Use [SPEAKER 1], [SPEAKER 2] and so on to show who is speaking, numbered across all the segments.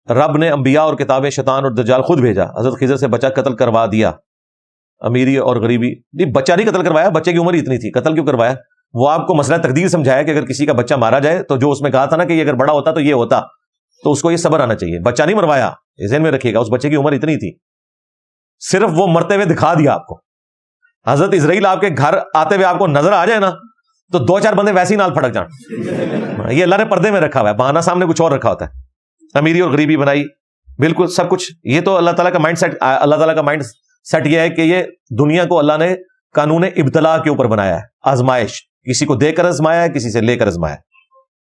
[SPEAKER 1] رب نے انبیاء اور کتابیں، شیطان اور دجال خود بھیجا، حضرت خضر سے بچہ قتل کروا دیا، امیری اور غریبی، نہیں بچہ نہیں قتل کروایا، بچے کی عمر ہی اتنی تھی، قتل کیوں کروایا؟ وہ آپ کو مسئلہ تقدیر سمجھایا کہ اگر کسی کا بچہ مارا جائے تو جو اس میں کہا تھا نا کہ یہ اگر بڑا ہوتا تو یہ ہوتا، تو اس کو یہ صبر آنا چاہیے، بچہ نہیں مروایا، ذہن میں رکھیے گا، اس بچے کی عمر اتنی تھی، صرف وہ مرتے ہوئے دکھا دیا آپ کو۔ حضرت اسرائیل آپ کے گھر آتے ہوئے آپ کو نظر آ جائے نا تو 2-4 بندے ویسے ہی نال پھڑک جان، یہ اللہ نے پردے میں رکھا ہوا ہے، بہانہ سامنے کچھ اور رکھا ہوتا ہے، امیری اور غریبی بنائی، بالکل سب کچھ، یہ تو اللہ تعالیٰ کا مائنڈ سیٹ، اللہ تعالیٰ کا مائنڈ سیٹ یہ ہے کہ یہ دنیا کو اللہ نے قانون ابتلا کے اوپر بنایا ہے، آزمائش، کسی کو دے کر آزمایا ہے، کسی سے لے کر آزمایا ہے،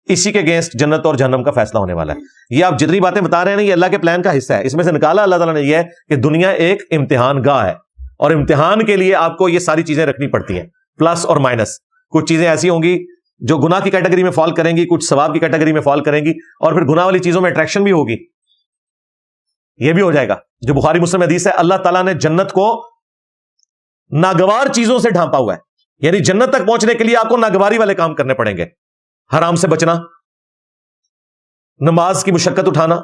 [SPEAKER 1] اسی کے اگینسٹ جنت اور جہنم کا فیصلہ ہونے والا ہے۔ یہ آپ جتنی باتیں بتا رہے ہیں نا، یہ اللہ کے پلان کا حصہ ہے، اس میں سے نکالا اللہ تعالیٰ نے یہ ہے کہ دنیا ایک امتحان گاہ ہے، اور امتحان کے لیے آپ کو یہ ساری چیزیں رکھنی پڑتی ہیں، پلس اور مائنس، کچھ چیزیں ایسی ہوں گی جو گناہ کی کیٹیگری میں فال کریں گی، کچھ ثواب کی کیٹیگری میں فال کریں گی، اور پھر گناہ والی چیزوں میں اٹریکشن بھی ہوگی، یہ بھی ہو جائے گا، جو بخاری مسلم حدیث ہے، اللہ تعالیٰ نے جنت کو ناگوار چیزوں سے ڈھانپا ہوا ہے، یعنی جنت تک پہنچنے کے لیے آپ کو ناگواری والے کام کرنے پڑیں گے، حرام سے بچنا، نماز کی مشقت اٹھانا،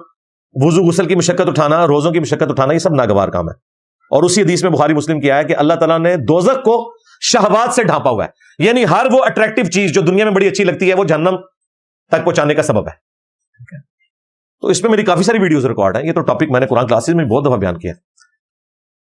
[SPEAKER 1] وضو غسل کی مشقت اٹھانا، روزوں کی مشقت اٹھانا، یہ سب ناگوار کام ہے۔ اور اسی حدیث میں بخاری مسلم کیا ہے کہ اللہ تعالیٰ نے دوزخ کو شہوات سے ڈھانپا ہوا ہے، یعنی ہر وہ اٹریکٹیو چیز جو دنیا میں بڑی اچھی لگتی ہے وہ جہنم تک پہنچانے کا سبب ہے۔ تو اس پہ میری کافی ساری ویڈیوز ریکارڈ ہیں، یہ تو ٹاپک میں نے قرآن کلاسز میں بہت دفعہ بیان کیا ہے۔